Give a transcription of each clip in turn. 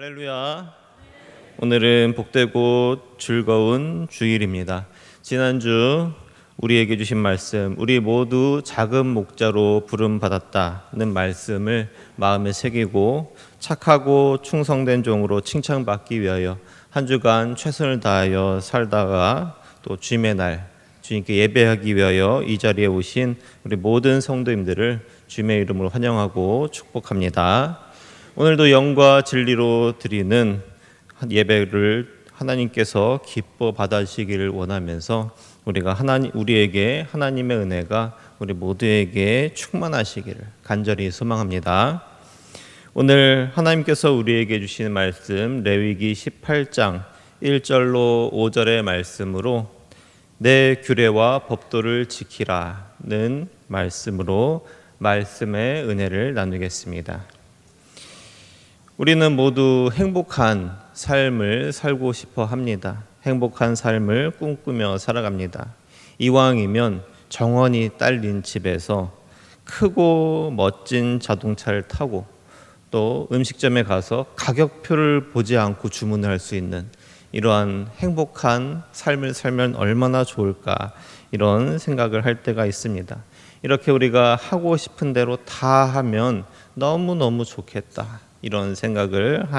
할렐루야. 오늘은 복되고 즐거운 주일입니다. 지난주 우리에게 주신 말씀, 우리 모두 작은 목자로 부름 받았다는 말씀을 마음에 새기고 착하고 충성된 종으로 칭찬받기 위하여 한 주간 최선을 다하여 살다가 또 주님의 날 주님께 예배하기 위하여 이 자리에 오신 우리 모든 성도님들을 주님의 이름으로 환영하고 축복합니다. 오늘도 영과 진리로 드리는 예배를 하나님께서 기뻐 받으시기를 원하면서 우리에게 하나님의 은혜가 우리 모두에게 충만하시기를 간절히 소망합니다. 오늘 하나님께서 우리에게 주시는 말씀 레위기 18장 1절로 5절의 말씀으로 내 규례와 법도를 지키라는 말씀으로 말씀의 은혜를 나누겠습니다. 우리는 모두 행복한 삶을 살고 싶어 합니다. 행복한 삶을 꿈꾸며 살아갑니다. 이왕이면 정원이 딸린 집에서 크고 멋진 자동차를 타고 또 음식점에 가서 가격표를 보지 않고 주문을 할 수 있는 이러한 행복한 삶을 살면 얼마나 좋을까 이런 생각을 할 때가 있습니다. 이렇게 우리가 하고 싶은 대로 다 하면 너무너무 좋겠다. 이런 생각을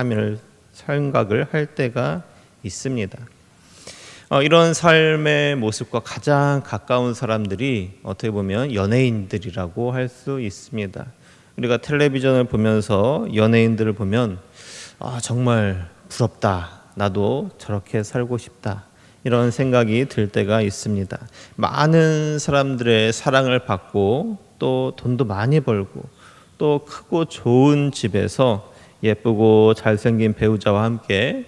할 때가 있습니다. 이런 삶의 모습과 가장 가까운 사람들이 어떻게 보면 연예인들이라고 할 수 있습니다. 우리가 텔레비전을 보면서 연예인들을 보면 정말 부럽다. 나도 저렇게 살고 싶다. 이런 생각이 들 때가 있습니다. 많은 사람들의 사랑을 받고 또 돈도 많이 벌고 또 크고 좋은 집에서 예쁘고 잘생긴 배우자와 함께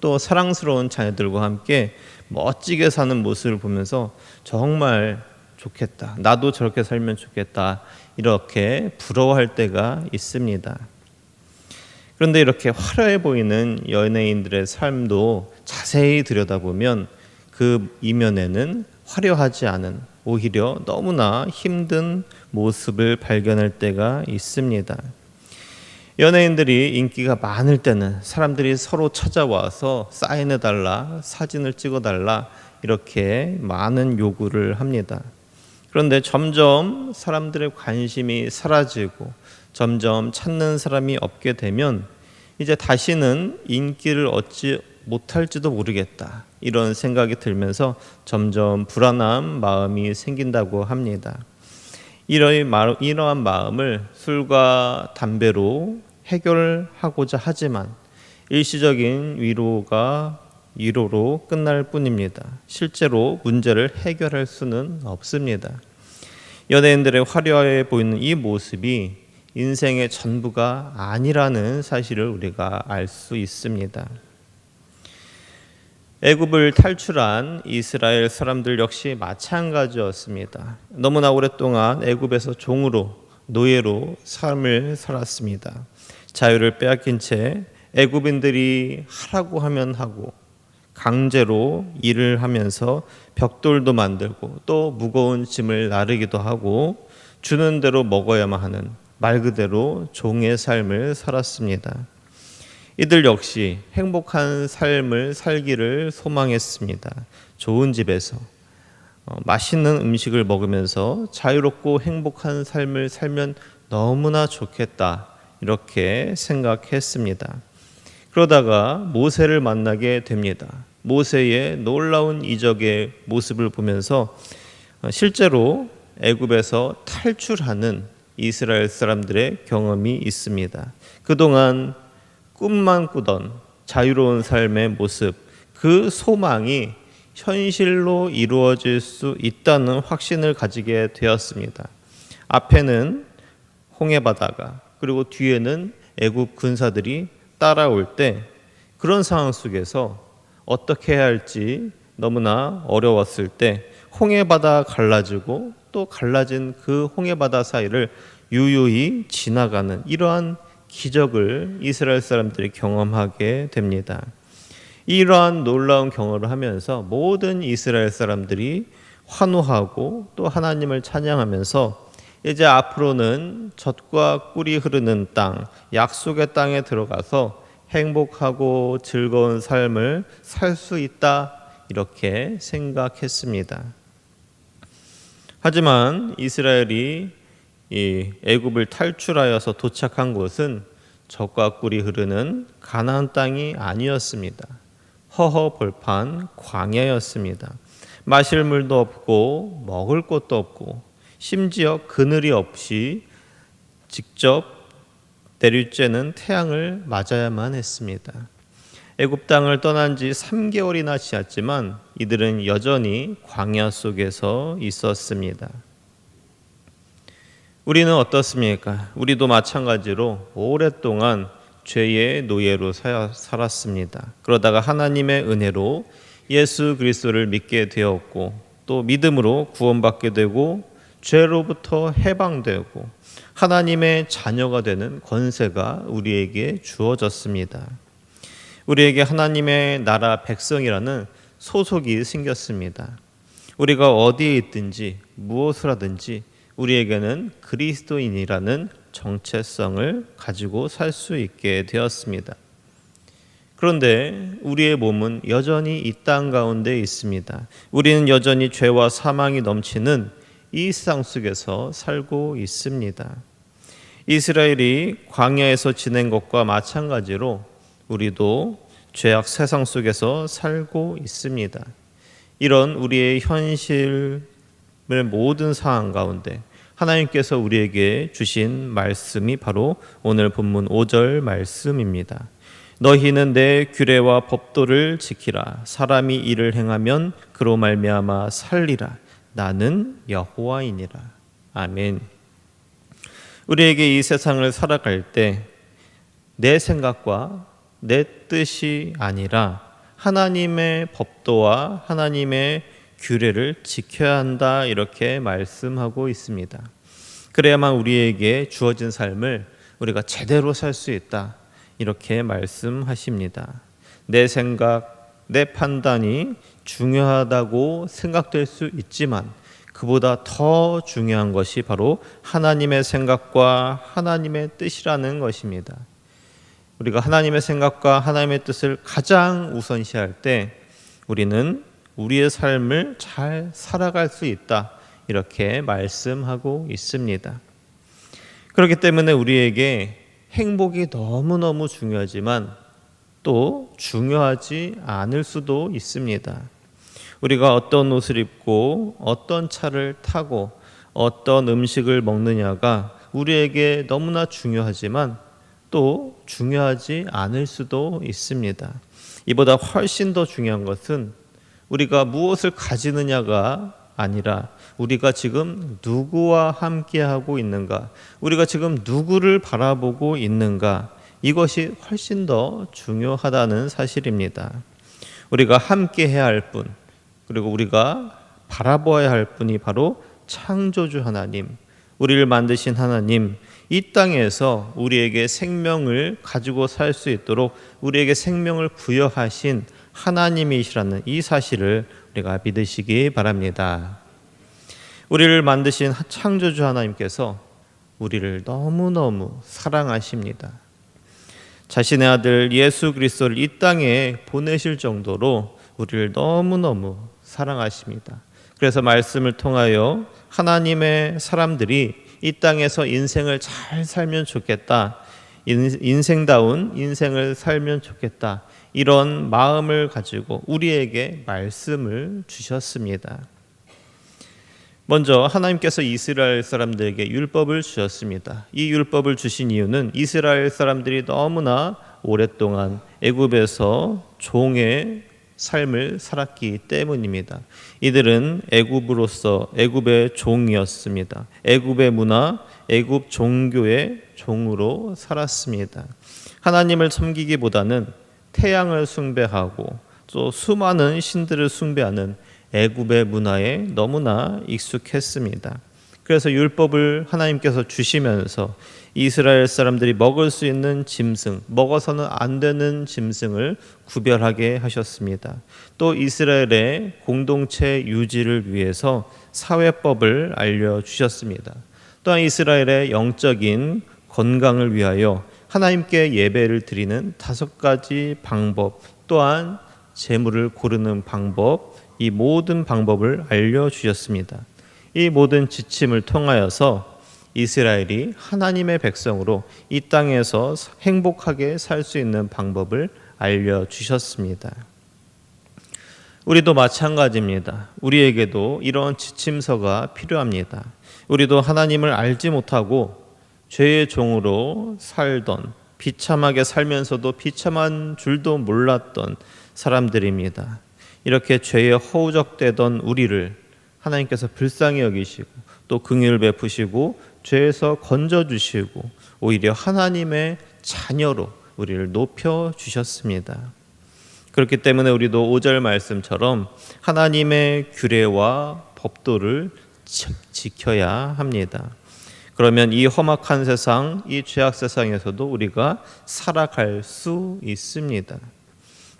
또 사랑스러운 자녀들과 함께 멋지게 사는 모습을 보면서 정말 좋겠다. 나도 저렇게 살면 좋겠다. 이렇게 부러워할 때가 있습니다. 그런데 이렇게 화려해 보이는 연예인들의 삶도 자세히 들여다보면 그 이면에는 화려하지 않은 오히려 너무나 힘든 모습을 발견할 때가 있습니다. 연예인들이 인기가 많을 때는 사람들이 서로 찾아와서 사인해달라, 사진을 찍어달라 이렇게 많은 요구를 합니다. 그런데 점점 사람들의 관심이 사라지고 점점 찾는 사람이 없게 되면 이제 다시는 인기를 얻지 못할지도 모르겠다. 이런 생각이 들면서 점점 불안한 마음이 생긴다고 합니다. 이러한 마음을 술과 담배로 해결하고자 하지만 일시적인 위로로 끝날 뿐입니다. 실제로 문제를 해결할 수는 없습니다. 연예인들의 화려해 보이는 이 모습이 인생의 전부가 아니라는 사실을 우리가 알 수 있습니다. 애굽을 탈출한 이스라엘 사람들 역시 마찬가지였습니다. 너무나 오랫동안 애굽에서 노예로 삶을 살았습니다. 자유를 빼앗긴 채 애굽인들이 하라고 하면 하고 강제로 일을 하면서 벽돌도 만들고 또 무거운 짐을 나르기도 하고 주는 대로 먹어야만 하는 말 그대로 종의 삶을 살았습니다. 이들 역시 행복한 삶을 살기를 소망했습니다. 좋은 집에서 맛있는 음식을 먹으면서 자유롭고 행복한 삶을 살면 너무나 좋겠다 이렇게 생각했습니다. 그러다가 모세를 만나게 됩니다. 모세의 놀라운 이적의 모습을 보면서 실제로 애굽에서 탈출하는 이스라엘 사람들의 경험이 있습니다. 그동안 꿈만 꾸던 자유로운 삶의 모습, 그 소망이 현실로 이루어질 수 있다는 확신을 가지게 되었습니다. 앞에는 홍해바다가 그리고 뒤에는 애굽 군사들이 따라올 때 그런 상황 속에서 어떻게 해야 할지 너무나 어려웠을 때 홍해바다 갈라지고 또 갈라진 그 홍해바다 사이를 유유히 지나가는 이러한 기적을 이스라엘 사람들이 경험하게 됩니다. 이러한 놀라운 경험을 하면서 모든 이스라엘 사람들이 환호하고 또 하나님을 찬양하면서 이제 앞으로는 젖과 꿀이 흐르는 땅, 약속의 땅에 들어가서 행복하고 즐거운 삶을 살 수 있다 이렇게 생각했습니다. 하지만 이스라엘이 이 애굽을 탈출하여서 도착한 곳은 젖과 꿀이 흐르는 가나안 땅이 아니었습니다. 허허벌판 광야였습니다. 마실 물도 없고 먹을 것도 없고 심지어 그늘이 없이 직접 내리쬐는 태양을 맞아야만 했습니다. 애굽 땅을 떠난 지 3개월이나 지났지만 이들은 여전히 광야 속에서 있었습니다. 우리는 어떻습니까? 우리도 마찬가지로 오랫동안 죄의 노예로 살았습니다. 그러다가 하나님의 은혜로 예수 그리스도를 믿게 되었고 또 믿음으로 구원받게 되고 죄로부터 해방되고 하나님의 자녀가 되는 권세가 우리에게 주어졌습니다. 우리에게 하나님의 나라 백성이라는 소속이 생겼습니다. 우리가 어디에 있든지 무엇을 하든지 우리에게는 그리스도인이라는 정체성을 가지고 살 수 있게 되었습니다. 그런데 우리의 몸은 여전히 이 땅 가운데 있습니다. 우리는 여전히 죄와 사망이 넘치는 이 세상 속에서 살고 있습니다. 이스라엘이 광야에서 지낸 것과 마찬가지로 우리도 죄악 세상 속에서 살고 있습니다. 이런 우리의 현실의 모든 상황 가운데 하나님께서 우리에게 주신 말씀이 바로 오늘 본문 5절 말씀입니다. 너희는 내 규례와 법도를 지키라. 사람이 이를 행하면 그로 말미암아 살리라. 나는 여호와이니라. 아멘. 우리에게 이 세상을 살아갈 때 내 생각과 내 뜻이 아니라 하나님의 법도와 하나님의 규례를 지켜야 한다 이렇게 말씀하고 있습니다. 그래야만 우리에게 주어진 삶을 우리가 제대로 살 수 있다 이렇게 말씀하십니다. 내 생각, 내 판단이 중요하다고 생각될 수 있지만 그보다 더 중요한 것이 바로 하나님의 생각과 하나님의 뜻이라는 것입니다. 우리가 하나님의 생각과 하나님의 뜻을 가장 우선시할 때 우리는 우리의 삶을 잘 살아갈 수 있다 이렇게 말씀하고 있습니다. 그렇기 때문에 우리에게 행복이 너무너무 중요하지만 또 중요하지 않을 수도 있습니다. 우리가 어떤 옷을 입고 어떤 차를 타고 어떤 음식을 먹느냐가 우리에게 너무나 중요하지만 또 중요하지 않을 수도 있습니다. 이보다 훨씬 더 중요한 것은 우리가 무엇을 가지느냐가 아니라 우리가 지금 누구와 함께하고 있는가, 우리가 지금 누구를 바라보고 있는가, 이것이 훨씬 더 중요하다는 사실입니다. 우리가 함께해야 할 분, 그리고 우리가 바라보아야 할 분이 바로 창조주 하나님, 우리를 만드신 하나님, 이 땅에서 우리에게 생명을 가지고 살 수 있도록 우리에게 생명을 부여하신 하나님이시라는 이 사실을 우리가 믿으시기 바랍니다. 우리를 만드신 창조주 하나님께서 우리를 너무너무 사랑하십니다. 자신의 아들 예수 그리스도를 이 땅에 보내실 정도로 우리를 너무너무 사랑하십니다. 그래서 말씀을 통하여 하나님의 사람들이 이 땅에서 인생을 잘 살면 좋겠다, 인생다운 인생을 살면 좋겠다, 이런 마음을 가지고 우리에게 말씀을 주셨습니다. 먼저 하나님께서 이스라엘 사람들에게 율법을 주셨습니다. 이 율법을 주신 이유는 이스라엘 사람들이 너무나 오랫동안 애굽에서 종의 삶을 살았기 때문입니다. 이들은 애굽으로서 애굽의 종이었습니다. 애굽의 문화, 애굽 종교의 종으로 살았습니다. 하나님을 섬기기보다는 태양을 숭배하고 또 수많은 신들을 숭배하는 애굽의 문화에 너무나 익숙했습니다. 그래서 율법을 하나님께서 주시면서 이스라엘 사람들이 먹을 수 있는 짐승, 먹어서는 안 되는 짐승을 구별하게 하셨습니다. 또 이스라엘의 공동체 유지를 위해서 사회법을 알려주셨습니다. 또한 이스라엘의 영적인 건강을 위하여 하나님께 예배를 드리는 5가지 방법, 또한 제물을 고르는 방법, 이 모든 방법을 알려주셨습니다. 이 모든 지침을 통하여서 이스라엘이 하나님의 백성으로 이 땅에서 행복하게 살 수 있는 방법을 알려주셨습니다. 우리도 마찬가지입니다. 우리에게도 이런 지침서가 필요합니다. 우리도 하나님을 알지 못하고 죄의 종으로 살던, 비참하게 살면서도 비참한 줄도 몰랐던 사람들입니다. 이렇게 죄에 허우적대던 우리를 하나님께서 불쌍히 여기시고 또 긍휼을 베푸시고 죄에서 건져주시고 오히려 하나님의 자녀로 우리를 높여주셨습니다. 그렇기 때문에 우리도 5절 말씀처럼 하나님의 규례와 법도를 지켜야 합니다. 그러면 이 험악한 세상, 이 죄악 세상에서도 우리가 살아갈 수 있습니다.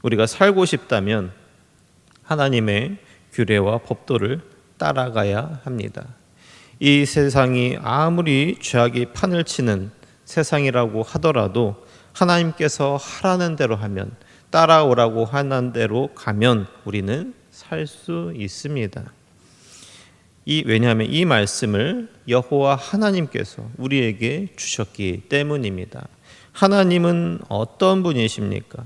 우리가 살고 싶다면 하나님의 규례와 법도를 따라가야 합니다. 이 세상이 아무리 죄악이 판을 치는 세상이라고 하더라도 하나님께서 하라는 대로 하면, 따라오라고 하는 대로 가면 우리는 살 수 있습니다. 왜냐하면 이 말씀을 여호와 하나님께서 우리에게 주셨기 때문입니다. 하나님은 어떤 분이십니까?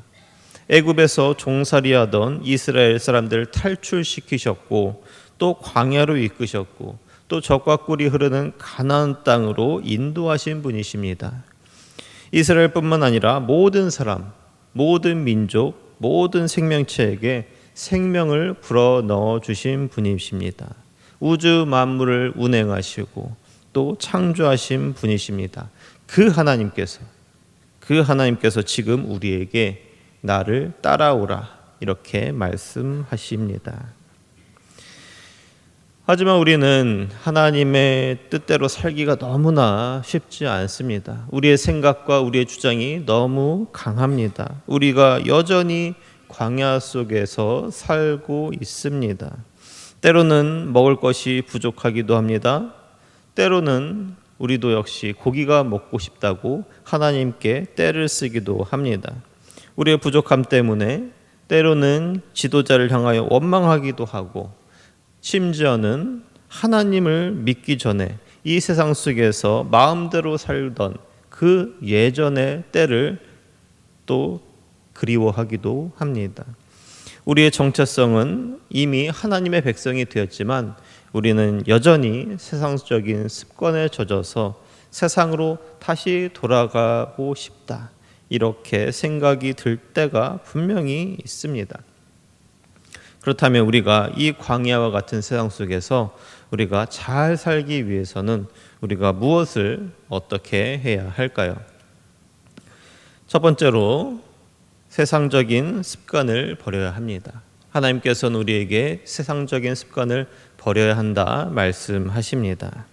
애굽에서 종살이하던 이스라엘 사람들을 탈출시키셨고 또 광야로 이끄셨고 또 젖과 꿀이 흐르는 가나안 땅으로 인도하신 분이십니다. 이스라엘뿐만 아니라 모든 사람, 모든 민족, 모든 생명체에게 생명을 불어넣어 주신 분이십니다. 우주 만물을 운행하시고 또 창조하신 분이십니다. 그 하나님께서 지금 우리에게 나를 따라오라 이렇게 말씀하십니다. 하지만 우리는 하나님의 뜻대로 살기가 너무나 쉽지 않습니다. 우리의 생각과 우리의 주장이 너무 강합니다. 우리가 여전히 광야 속에서 살고 있습니다. 때로는 먹을 것이 부족하기도 합니다. 때로는 우리도 역시 고기가 먹고 싶다고 하나님께 떼를 쓰기도 합니다. 우리의 부족함 때문에 때로는 지도자를 향하여 원망하기도 하고 심지어는 하나님을 믿기 전에 이 세상 속에서 마음대로 살던 그 예전의 때를 또 그리워하기도 합니다. 우리의 정체성은 이미 하나님의 백성이 되었지만 우리는 여전히 세상적인 습관에 젖어서 세상으로 다시 돌아가고 싶다. 이렇게 생각이 들 때가 분명히 있습니다. 그렇다면 우리가 이 광야와 같은 세상 속에서 우리가 잘 살기 위해서는 우리가 무엇을 어떻게 해야 할까요? 첫 번째로 세상적인 습관을 버려야 합니다. 하나님께서는 우리에게 세상적인 습관을 버려야 한다 말씀하십니다.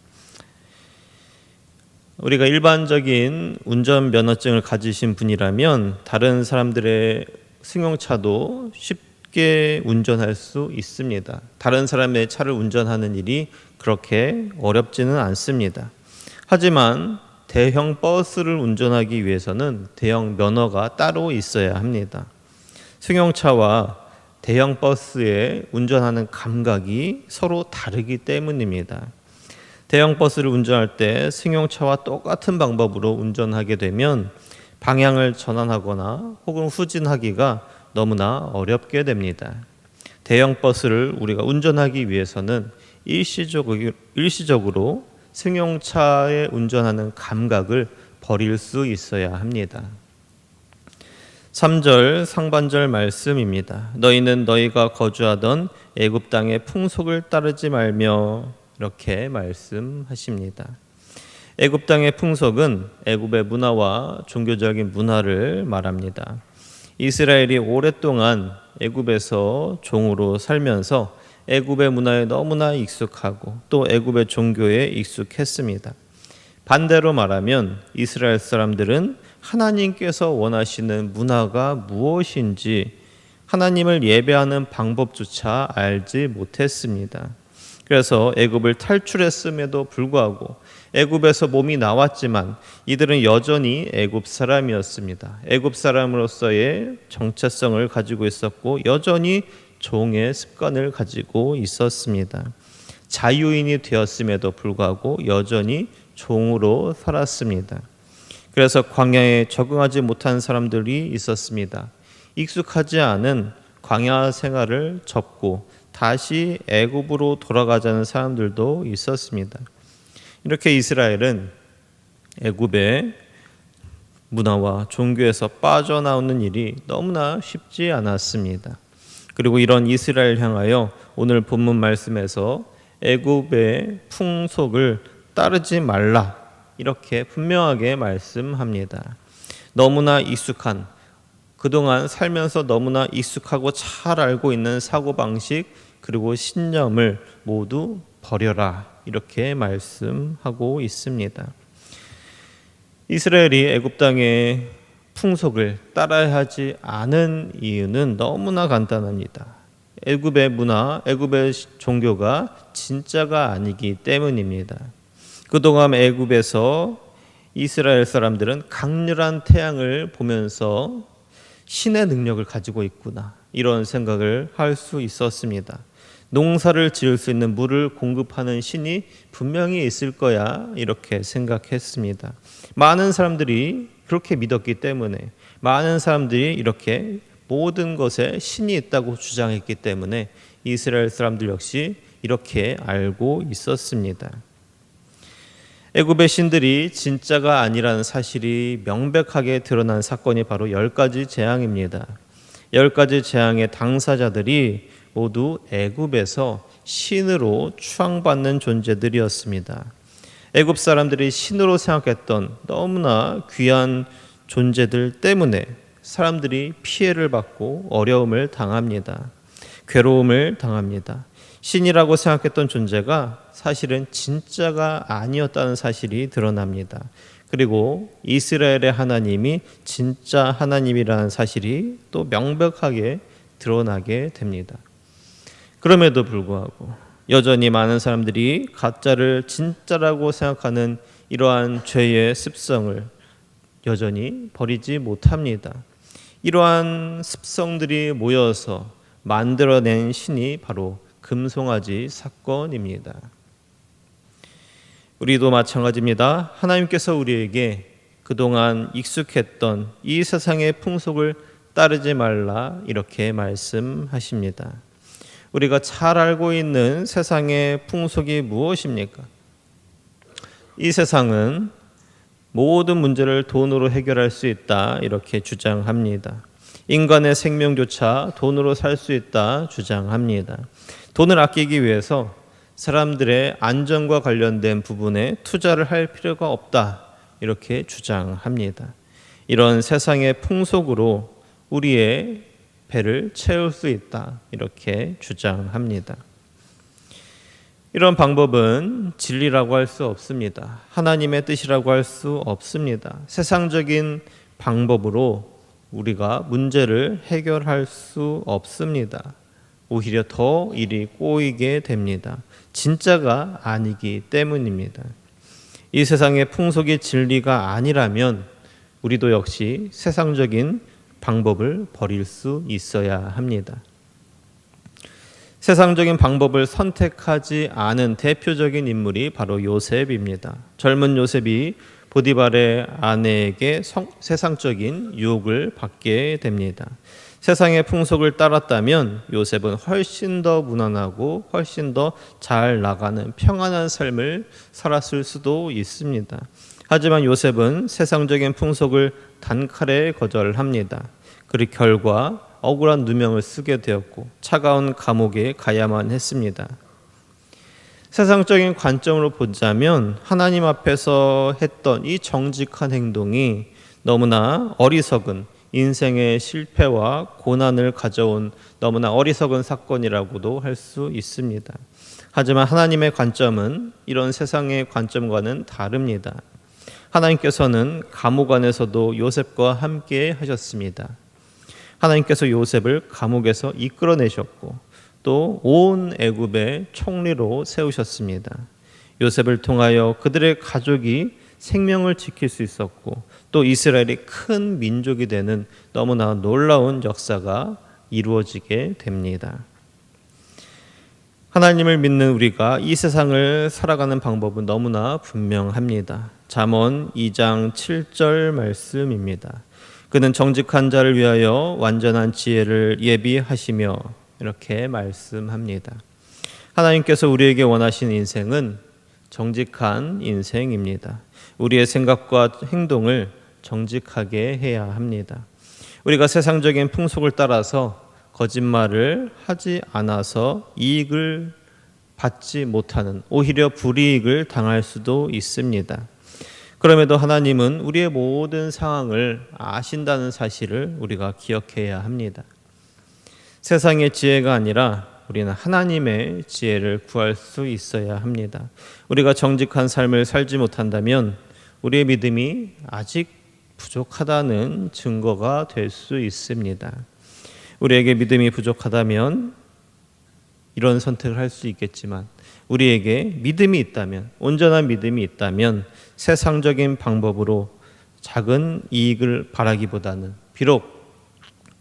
우리가 일반적인 운전면허증을 가지신 분이라면 다른 사람들의 승용차도 쉽게 운전할 수 있습니다. 다른 사람의 차를 운전하는 일이 그렇게 어렵지는 않습니다. 하지만 대형 버스를 운전하기 위해서는 대형 면허가 따로 있어야 합니다. 승용차와 대형 버스에 운전하는 감각이 서로 다르기 때문입니다. 대형 버스를 운전할 때 승용차와 똑같은 방법으로 운전하게 되면 방향을 전환하거나 혹은 후진하기가 너무나 어렵게 됩니다. 대형 버스를 우리가 운전하기 위해서는 일시적으로 승용차에 운전하는 감각을 버릴 수 있어야 합니다. 3절 상반절 말씀입니다. 너희는 너희가 거주하던 애굽 땅의 풍속을 따르지 말며 이렇게 말씀하십니다. 애굽 땅의 풍속은 애굽의 문화와 종교적인 문화를 말합니다. 이스라엘이 오랫동안 애굽에서 종으로 살면서 애굽의 문화에 너무나 익숙하고 또 애굽의 종교에 익숙했습니다. 반대로 말하면 이스라엘 사람들은 하나님께서 원하시는 문화가 무엇인지 하나님을 예배하는 방법조차 알지 못했습니다. 그래서 애굽을 탈출했음에도 불구하고 애굽에서 몸이 나왔지만 이들은 여전히 애굽 사람이었습니다. 애굽 사람으로서의 정체성을 가지고 있었고 여전히 종의 습관을 가지고 있었습니다. 자유인이 되었음에도 불구하고 여전히 종으로 살았습니다. 그래서 광야에 적응하지 못한 사람들이 있었습니다. 익숙하지 않은 광야 생활을 접고 다시 애굽으로 돌아가자는 사람들도 있었습니다. 이렇게 이스라엘은 애굽의 문화와 종교에서 빠져나오는 일이 너무나 쉽지 않았습니다. 그리고 이런 이스라엘 향하여 오늘 본문 말씀에서 애굽의 풍속을 따르지 말라 이렇게 분명하게 말씀합니다. 너무나 익숙한, 그동안 살면서 너무나 익숙하고 잘 알고 있는 사고방식 그리고 신념을 모두 버려라 이렇게 말씀하고 있습니다. 이스라엘이 애굽 땅의 풍속을 따라야 하지 않은 이유는 너무나 간단합니다. 애굽의 문화, 애굽의 종교가 진짜가 아니기 때문입니다. 그동안 애굽에서 이스라엘 사람들은 강렬한 태양을 보면서 신의 능력을 가지고 있구나 이런 생각을 할 수 있었습니다. 농사를 지을 수 있는 물을 공급하는 신이 분명히 있을 거야 이렇게 생각했습니다. 많은 사람들이 그렇게 믿었기 때문에 많은 사람들이 이렇게 모든 것에 신이 있다고 주장했기 때문에 이스라엘 사람들 역시 이렇게 알고 있었습니다. 애굽의 신들이 진짜가 아니라는 사실이 명백하게 드러난 사건이 바로 10가지 재앙입니다. 10가지 재앙의 당사자들이 모두 애굽에서 신으로 추앙받는 존재들이었습니다. 애굽 사람들이 신으로 생각했던 너무나 귀한 존재들 때문에 사람들이 피해를 받고 어려움을 당합니다. 괴로움을 당합니다. 신이라고 생각했던 존재가 사실은 진짜가 아니었다는 사실이 드러납니다. 그리고 이스라엘의 하나님이 진짜 하나님이라는 사실이 또 명백하게 드러나게 됩니다. 그럼에도 불구하고 여전히 많은 사람들이 가짜를 진짜라고 생각하는 이러한 죄의 습성을 여전히 버리지 못합니다. 이러한 습성들이 모여서 만들어낸 신이 바로 금송아지 사건입니다. 우리도 마찬가지입니다. 하나님께서 우리에게 그동안 익숙했던 이 세상의 풍속을 따르지 말라 이렇게 말씀하십니다. 우리가 잘 알고 있는 세상의 풍속이 무엇입니까? 이 세상은 모든 문제를 돈으로 해결할 수 있다 이렇게 주장합니다. 인간의 생명조차 돈으로 살 수 있다 주장합니다. 돈을 아끼기 위해서 사람들의 안전과 관련된 부분에 투자를 할 필요가 없다 이렇게 주장합니다. 이런 세상의 풍속으로 우리의 배를 채울 수 있다 이렇게 주장합니다. 이런 방법은 진리라고 할 수 없습니다. 하나님의 뜻이라고 할 수 없습니다. 세상적인 방법으로 우리가 문제를 해결할 수 없습니다. 오히려 더 일이 꼬이게 됩니다. 진짜가 아니기 때문입니다. 이 세상의 풍속이 진리가 아니라면 우리도 역시 세상적인 방법을 버릴 수 있어야 합니다. 세상적인 방법을 선택하지 않은 대표적인 인물이 바로 요셉입니다. 젊은 요셉이 보디발의 아내에게 세상적인 유혹을 받게 됩니다. 세상의 풍속을 따랐다면 요셉은 훨씬 더 무난하고 훨씬 더 잘 나가는 평안한 삶을 살았을 수도 있습니다. 하지만 요셉은 세상적인 풍속을 단칼에 거절합니다. 그리고 결과 억울한 누명을 쓰게 되었고 차가운 감옥에 가야만 했습니다. 세상적인 관점으로 보자면 하나님 앞에서 했던 이 정직한 행동이 너무나 어리석은 인생의 실패와 고난을 가져온 너무나 어리석은 사건이라고도 할 수 있습니다. 하지만 하나님의 관점은 이런 세상의 관점과는 다릅니다. 하나님께서는 감옥 안에서도 요셉과 함께 하셨습니다. 하나님께서 요셉을 감옥에서 이끌어내셨고 또 온 애굽의 총리로 세우셨습니다. 요셉을 통하여 그들의 가족이 생명을 지킬 수 있었고 또 이스라엘이 큰 민족이 되는 너무나 놀라운 역사가 이루어지게 됩니다. 하나님을 믿는 우리가 이 세상을 살아가는 방법은 너무나 분명합니다. 잠언 2장 7절 말씀입니다. 그는 정직한 자를 위하여 완전한 지혜를 예비하시며 이렇게 말씀합니다. 하나님께서 우리에게 원하시는 인생은 정직한 인생입니다. 우리의 생각과 행동을 정직하게 해야 합니다. 우리가 세상적인 풍속을 따라서 거짓말을 하지 않아서 이익을 받지 못하는, 오히려 불이익을 당할 수도 있습니다. 그럼에도 하나님은 우리의 모든 상황을 아신다는 사실을 우리가 기억해야 합니다. 세상의 지혜가 아니라 우리는 하나님의 지혜를 구할 수 있어야 합니다. 우리가 정직한 삶을 살지 못한다면 우리의 믿음이 아직 부족하다는 증거가 될 수 있습니다. 우리에게 믿음이 부족하다면 이런 선택을 할 수 있겠지만 우리에게 믿음이 있다면, 온전한 믿음이 있다면 세상적인 방법으로 작은 이익을 바라기보다는 비록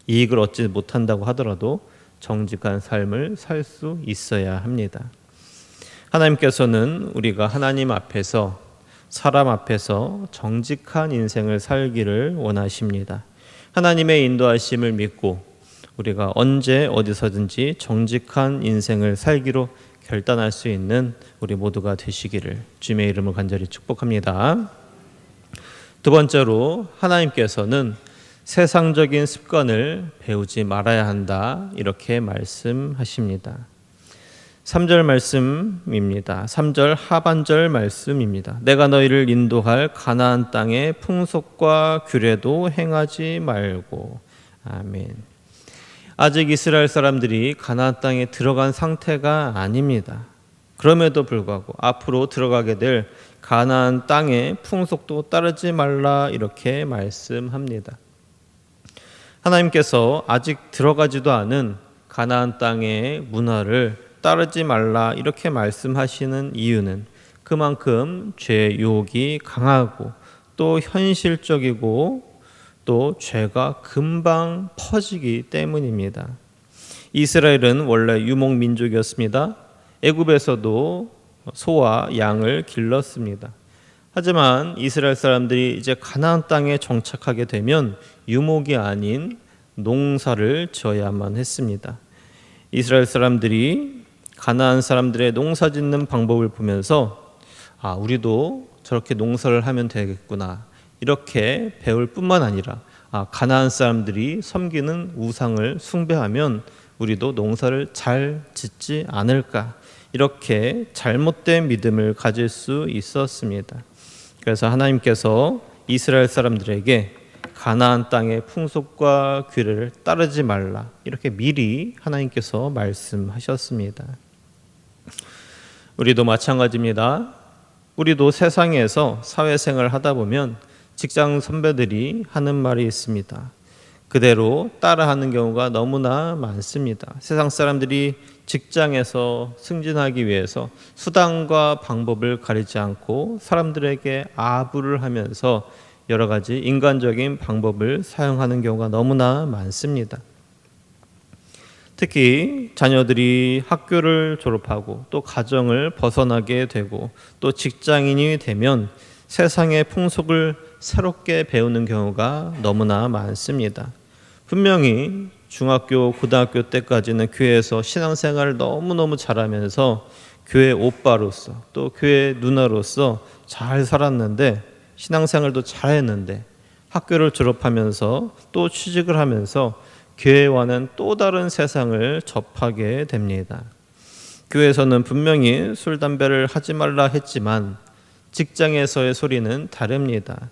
이익을 얻지 못한다고 하더라도 정직한 삶을 살 수 있어야 합니다. 하나님께서는 우리가 하나님 앞에서, 사람 앞에서 정직한 인생을 살기를 원하십니다. 하나님의 인도하심을 믿고 우리가 언제 어디서든지 정직한 인생을 살기로 결단할 수 있는 우리 모두가 되시기를 주님의 이름으로 간절히 축복합니다. 두 번째로 하나님께서는 세상적인 습관을 배우지 말아야 한다 이렇게 말씀하십니다. 3절 말씀입니다. 3절 하반절 말씀입니다. 내가 너희를 인도할 가나안 땅의 풍속과 규례도 행하지 말고. 아멘. 아직 이스라엘 사람들이 가나안 땅에 들어간 상태가 아닙니다. 그럼에도 불구하고 앞으로 들어가게 될 가나안 땅의 풍속도 따르지 말라 이렇게 말씀합니다. 하나님께서 아직 들어가지도 않은 가나안 땅의 문화를 따르지 말라 이렇게 말씀하시는 이유는 그만큼 죄의 유혹이 강하고 또 현실적이고 또 죄가 금방 퍼지기 때문입니다. 이스라엘은 원래 유목민족이었습니다. 애굽에서도 소와 양을 길렀습니다. 하지만 이스라엘 사람들이 이제 가나안 땅에 정착하게 되면 유목이 아닌 농사를 지어야만 했습니다. 이스라엘 사람들이 가나안 사람들의 농사 짓는 방법을 보면서 우리도 저렇게 농사를 하면 되겠구나 이렇게 배울 뿐만 아니라 가나안 사람들이 섬기는 우상을 숭배하면 우리도 농사를 잘 짓지 않을까 이렇게 잘못된 믿음을 가질 수 있었습니다. 그래서 하나님께서 이스라엘 사람들에게 가나안 땅의 풍속과 규례를 따르지 말라 이렇게 미리 하나님께서 말씀하셨습니다. 우리도 마찬가지입니다. 우리도 세상에서 사회생활을 하다 보면 직장 선배들이 하는 말이 있습니다. 그대로 따라하는 경우가 너무나 많습니다. 세상 사람들이 직장에서 승진하기 위해서 수단과 방법을 가리지 않고 사람들에게 아부를 하면서 여러 가지 인간적인 방법을 사용하는 경우가 너무나 많습니다. 특히 자녀들이 학교를 졸업하고 또 가정을 벗어나게 되고 또 직장인이 되면 세상의 풍속을 새롭게 배우는 경우가 너무나 많습니다. 분명히 중학교, 고등학교 때까지는 교회에서 신앙생활을 너무너무 잘하면서 교회 오빠로서 또 교회 누나로서 잘 살았는데 신앙생활도 잘했는데 학교를 졸업하면서 또 취직을 하면서 교회와는 또 다른 세상을 접하게 됩니다. 교회에서는 분명히 술, 담배를 하지 말라 했지만 직장에서의 소리는 다릅니다.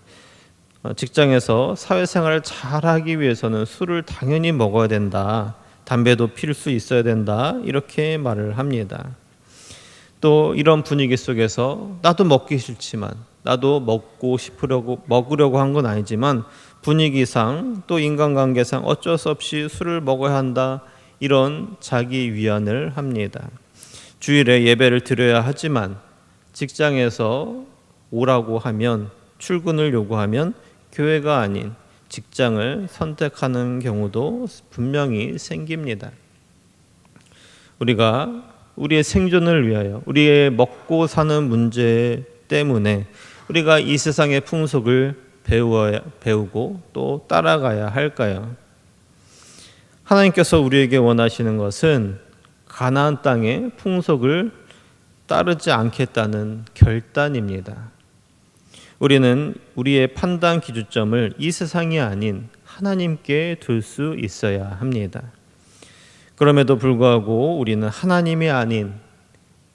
직장에서 사회생활을 잘하기 위해서는 술을 당연히 먹어야 된다. 담배도 필 수 있어야 된다. 이렇게 말을 합니다. 또 이런 분위기 속에서 나도 먹기 싫지만 나도 먹으려고 한 건 아니지만 분위기상 또 인간관계상 어쩔 수 없이 술을 먹어야 한다. 이런 자기 위안을 합니다. 주일에 예배를 드려야 하지만 직장에서 오라고 하면, 출근을 요구하면 교회가 아닌 직장을 선택하는 경우도 분명히 생깁니다. 우리가 우리의 생존을 위하여, 우리의 먹고 사는 문제 때문에 우리가 이 세상의 풍속을 배우고 또 따라가야 할까요? 하나님께서 우리에게 원하시는 것은 가나안 땅의 풍속을 따르지 않겠다는 결단입니다. 우리는 우리의 판단 기준점을 이 세상이 아닌 하나님께 둘 수 있어야 합니다. 그럼에도 불구하고 우리는 하나님이 아닌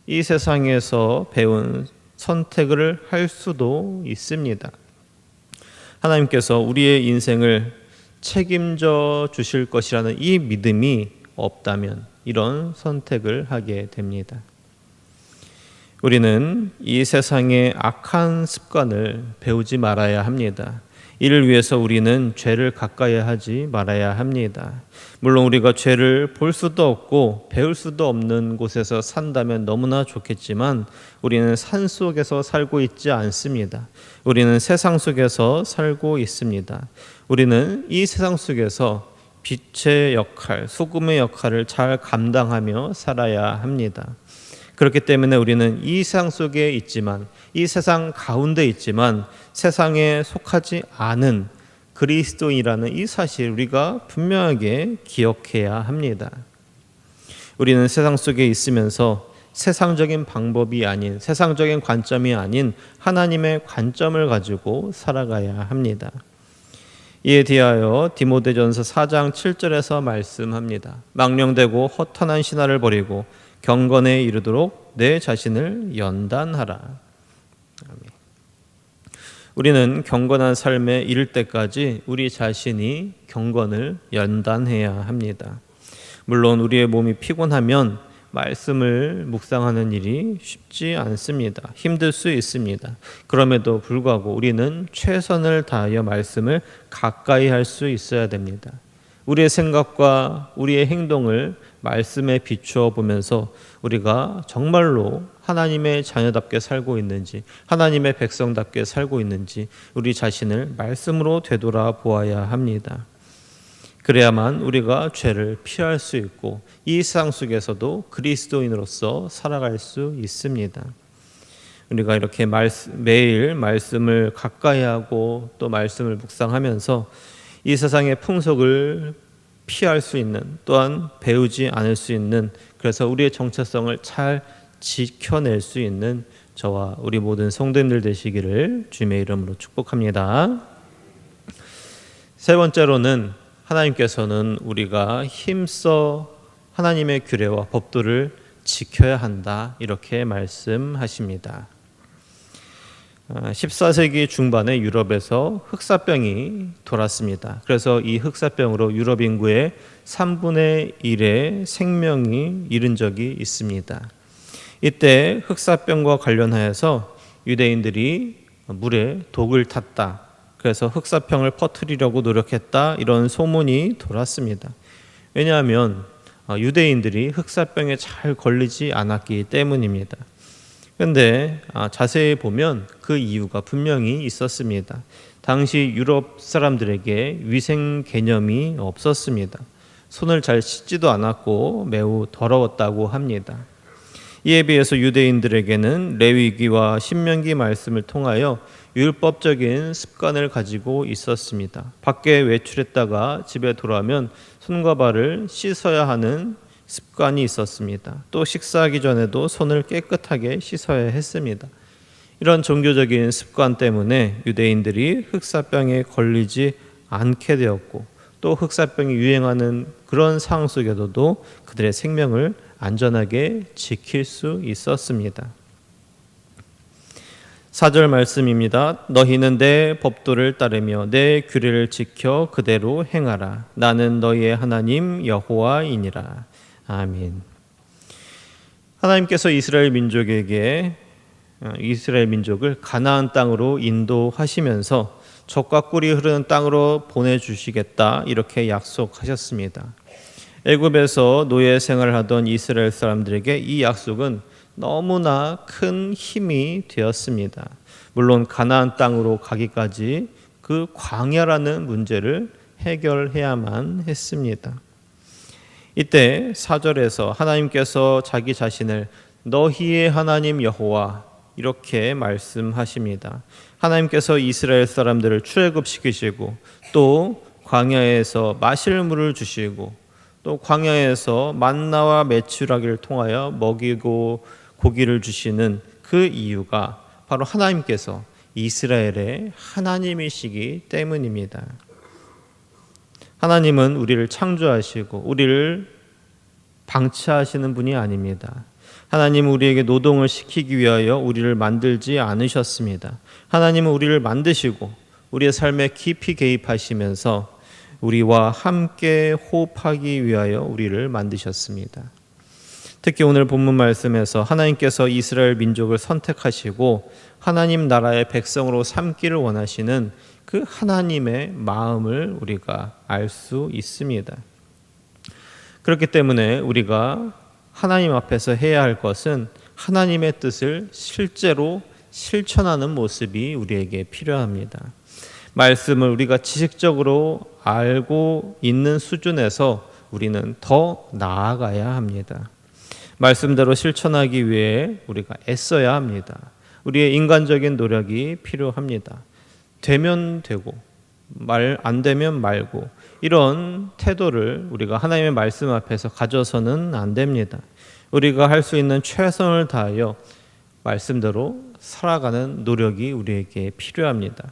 이 세상에서 배운 선택을 할 수도 있습니다. 하나님께서 우리의 인생을 책임져 주실 것이라는 이 믿음이 없다면 이런 선택을 하게 됩니다. 우리는 이 세상의 악한 습관을 배우지 말아야 합니다. 이를 위해서 우리는 죄를 가까이 하지 말아야 합니다. 물론 우리가 죄를 볼 수도 없고 배울 수도 없는 곳에서 산다면 너무나 좋겠지만 우리는 산 속에서 살고 있지 않습니다. 우리는 세상 속에서 살고 있습니다. 우리는 이 세상 속에서 빛의 역할, 소금의 역할을 잘 감당하며 살아야 합니다. 그렇기 때문에 우리는 이 세상 속에 있지만, 이 세상 가운데 있지만 세상에 속하지 않은 그리스도인이라는 이 사실 우리가 분명하게 기억해야 합니다. 우리는 세상 속에 있으면서 세상적인 방법이 아닌, 세상적인 관점이 아닌 하나님의 관점을 가지고 살아가야 합니다. 이에 대하여 디모데전서 4장 7절에서 말씀합니다. 망령되고 허탄한 신화를 버리고 경건에 이르도록 내 자신을 연단하라. 아멘. 우리는 경건한 삶에 이를 때까지 우리 자신이 경건을 연단해야 합니다. 물론 우리의 몸이 피곤하면 말씀을 묵상하는 일이 쉽지 않습니다. 힘들 수 있습니다. 그럼에도 불구하고 우리는 최선을 다하여 말씀을 가까이 할 수 있어야 됩니다. 우리의 생각과 우리의 행동을 말씀에 비추어 보면서 우리가 정말로 하나님의 자녀답게 살고 있는지, 하나님의 백성답게 살고 있는지 우리 자신을 말씀으로 되돌아 보아야 합니다. 그래야만 우리가 죄를 피할 수 있고 이 세상 속에서도 그리스도인으로서 살아갈 수 있습니다. 우리가 이렇게 매일 말씀을 가까이 하고 또 말씀을 묵상하면서 이 세상의 풍속을 피할 수 있는, 또한 배우지 않을 수 있는, 그래서 우리의 정체성을 잘 지켜낼 수 있는 저와 우리 모든 성도님들 되시기를 주님의 이름으로 축복합니다. 세 번째로는 하나님께서는 우리가 힘써 하나님의 규례와 법도를 지켜야 한다, 이렇게 말씀하십니다. 14세기 중반에 유럽에서 흑사병이 돌았습니다. 그래서 이 흑사병으로 유럽 인구의 3분의 1의 생명이 잃은 적이 있습니다. 이때 흑사병과 관련하여서 유대인들이 물에 독을 탔다, 그래서 흑사병을 퍼뜨리려고 노력했다, 이런 소문이 돌았습니다. 왜냐하면 유대인들이 흑사병에 잘 걸리지 않았기 때문입니다. 그런데 자세히 보면 그 이유가 분명히 있었습니다. 당시 유럽 사람들에게 위생 개념이 없었습니다. 손을 잘 씻지도 않았고 매우 더러웠다고 합니다. 이에 비해서 유대인들에게는 레위기와 신명기 말씀을 통하여 율법적인 습관을 가지고 있었습니다. 밖에 외출했다가 집에 돌아오면 손과 발을 씻어야 하는 습관이 있었습니다. 또 식사하기 전에도 손을 깨끗하게 씻어야 했습니다. 이런 종교적인 습관 때문에 유대인들이 흑사병에 걸리지 않게 되었고, 또 흑사병이 유행하는 그런 상황 속에서도 그들의 생명을 안전하게 지킬 수 있었습니다. 4절 말씀입니다. 너희는 내 법도를 따르며 내 규례를 지켜 그대로 행하라. 나는 너희의 하나님 여호와이니라. 아멘. 하나님께서 이스라엘 민족을 가나안 땅으로 인도하시면서 젖과 꿀이 흐르는 땅으로 보내주시겠다, 이렇게 약속하셨습니다. 애굽에서 노예 생활을 하던 이스라엘 사람들에게 이 약속은 너무나 큰 힘이 되었습니다. 물론 가나안 땅으로 가기까지 그 광야라는 문제를 해결해야만 했습니다. 이때 4절에서 하나님께서 자기 자신을 너희의 하나님 여호와 이렇게 말씀하십니다. 하나님께서 이스라엘 사람들을 출애굽시키시고 또 광야에서 마실 물을 주시고 또 광야에서 만나와 메추라기를 통하여 먹이고 고기를 주시는 그 이유가 바로 하나님께서 이스라엘의 하나님이시기 때문입니다. 하나님은 우리를 창조하시고 우리를 방치하시는 분이 아닙니다. 하나님은 우리에게 노동을 시키기 위하여 우리를 만들지 않으셨습니다. 하나님은 우리를 만드시고 우리의 삶에 깊이 개입하시면서 우리와 함께 호흡하기 위하여 우리를 만드셨습니다. 특히 오늘 본문 말씀에서 하나님께서 이스라엘 민족을 선택하시고 하나님 나라의 백성으로 삼기를 원하시는 그 하나님의 마음을 우리가 알 수 있습니다. 그렇기 때문에 우리가 하나님 앞에서 해야 할 것은 하나님의 뜻을 실제로 실천하는 모습이 우리에게 필요합니다. 말씀을 우리가 지식적으로 알고 있는 수준에서 우리는 더 나아가야 합니다. 말씀대로 실천하기 위해 우리가 애써야 합니다. 우리의 인간적인 노력이 필요합니다. 되면 되고 말 안 되면 말고 이런 태도를 우리가 하나님의 말씀 앞에서 가져서는 안 됩니다. 우리가 할 수 있는 최선을 다하여 말씀대로 살아가는 노력이 우리에게 필요합니다.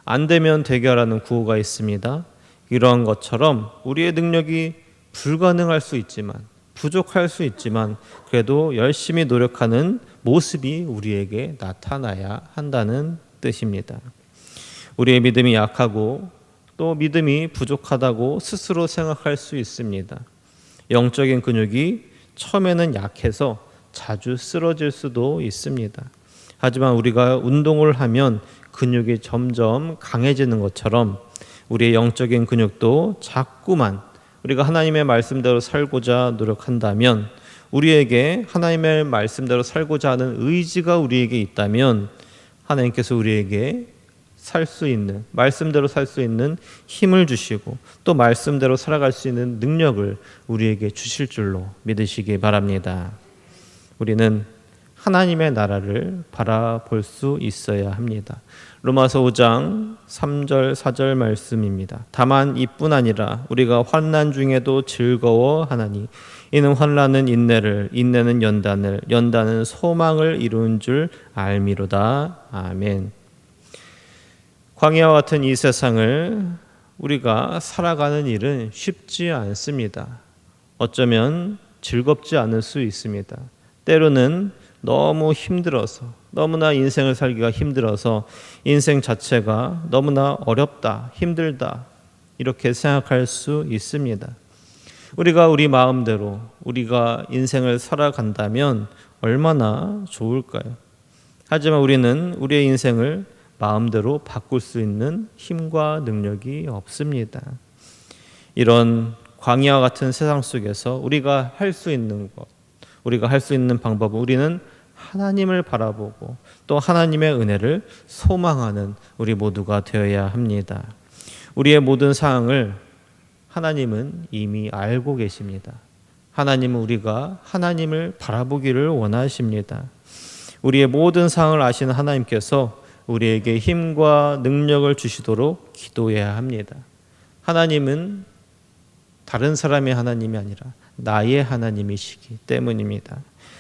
안 되면 되게 하라는 구호가 있습니다. 이러한 것처럼 우리의 능력이 불가능할 수 있지만 부족할 수 있지만 그래도 열심히 노력하는 모습이 우리에게 나타나야 한다는 뜻입니다. 우리의 믿음이 약하고 또 믿음이 부족하다고 스스로 생각할 수 있습니다. 영적인 근육이 처음에는 약해서 자주 쓰러질 수도 있습니다. 하지만 우리가 운동을 하면 근육이 점점 강해지는 것처럼 우리의 영적인 근육도 자꾸만 우리가 하나님의 말씀대로 살고자 노력한다면 우리에게 하나님의 말씀대로 살고자 하는 의지가 우리에게 있다면 하나님께서 우리에게 살 수 있는 말씀대로 살 수 있는 힘을 주시고 또 말씀대로 살아갈 수 있는 능력을 우리에게 주실 줄로 믿으시기 바랍니다. 우리는 하나님의 나라를 바라볼 수 있어야 합니다. 로마서 5장 3절 4절 말씀입니다. 다만 이뿐 아니라 우리가 환난 중에도 즐거워하나니 이는 환난은 인내를 인내는 연단을 연단은 소망을 이룬 줄 알미로다. 아멘. 광야와 같은 이 세상을 우리가 살아가는 일은 쉽지 않습니다. 어쩌면 즐겁지 않을 수 있습니다. 때로는 너무 힘들어서 너무나 인생을 살기가 힘들어서 인생 자체가 너무나 어렵다, 힘들다 이렇게 생각할 수 있습니다. 우리가 우리 마음대로 우리가 인생을 살아간다면 얼마나 좋을까요? 하지만 우리는 우리의 인생을 마음대로 바꿀 수 있는 힘과 능력이 없습니다. 이런 광야와 같은 세상 속에서 우리가 할 수 있는 것, 우리가 할 수 있는 방법은 우리는 하나님을 바라보고 또 하나님의 은혜를 소망하는 우리 모두가 되어야 합니다. 우리의 모든 상황을 하나님은 이미 알고 계십니다. 하나님은 우리가 하나님을 바라보기를 원하십니다. 우리의 모든 상황을 아시는 하나님께서 우리에게 힘과 능력을 주시도록 기도해야 합니다. 하나님은 다른 사람의 하나님이 아니라 나의 하나님이시기 때문입니다.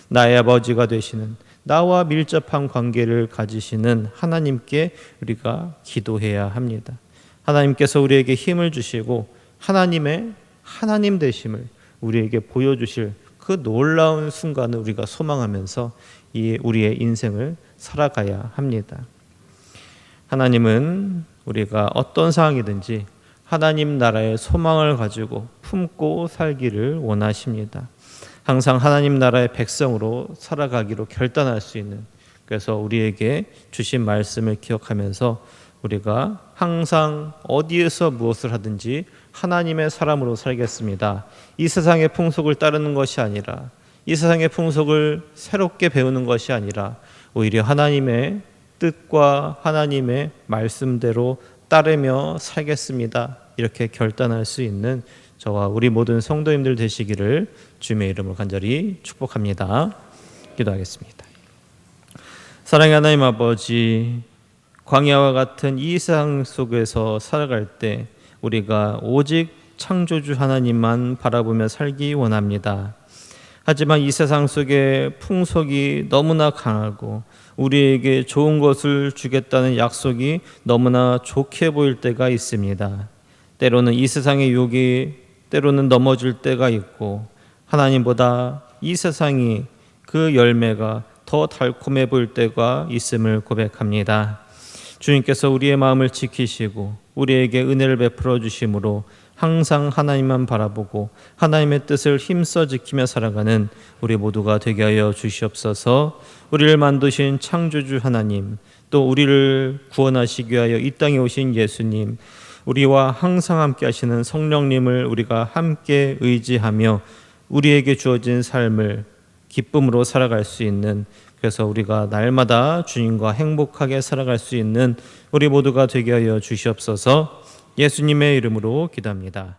나의 아버지가 되시는 나와 밀접한 관계를 가지시는 하나님께 우리가 기도해야 합니다. 하나님께서 우리에게 힘을 주시고 하나님의 하나님 되심을 우리에게 보여주실 그 놀라운 순간을 우리가 소망하면서 우리의 인생을 살아가야 합니다. 하나님은 우리가 어떤 상황이든지 하나님 나라의 소망을 가지고 품고 살기를 원하십니다. 항상 하나님 나라의 백성으로 살아가기로 결단할 수 있는, 그래서 우리에게 주신 말씀을 기억하면서 우리가 항상 어디에서 무엇을 하든지 하나님의 사람으로 살겠습니다. 이 세상의 풍속을 따르는 것이 아니라, 이 세상의 풍속을 새롭게 배우는 것이 아니라 오히려 하나님의 뜻과 하나님의 말씀대로 따르며 살겠습니다. 이렇게 결단할 수 있는 저와 우리 모든 성도님들 되시기를 주님의 이름으로 간절히 축복합니다. 기도하겠습니다. 사랑의 하나님 아버지, 광야와 같은 이 세상 속에서 살아갈 때 우리가 오직 창조주 하나님만 바라보며 살기 원합니다. 하지만 이 세상 속에 풍속이 너무나 강하고 우리에게 좋은 것을 주겠다는 약속이 너무나 좋게 보일 때가 있습니다. 때로는 이 세상의 유혹이 때로는 넘어질 때가 있고, 하나님보다 이 세상이 그 열매가 더 달콤해 보일 때가 있음을 고백합니다. 주님께서 우리의 마음을 지키시고 우리에게 은혜를 베풀어 주심으로 항상 하나님만 바라보고 하나님의 뜻을 힘써 지키며 살아가는 우리 모두가 되게 하여 주시옵소서. 우리를 만드신 창조주 하나님, 또 우리를 구원하시기 위하여 이 땅에 오신 예수님, 우리와 항상 함께 하시는 성령님을 우리가 함께 의지하며 우리에게 주어진 삶을 기쁨으로 살아갈 수 있는, 그래서 우리가 날마다 주님과 행복하게 살아갈 수 있는 우리 모두가 되게 하여 주시옵소서. 예수님의 이름으로 기도합니다.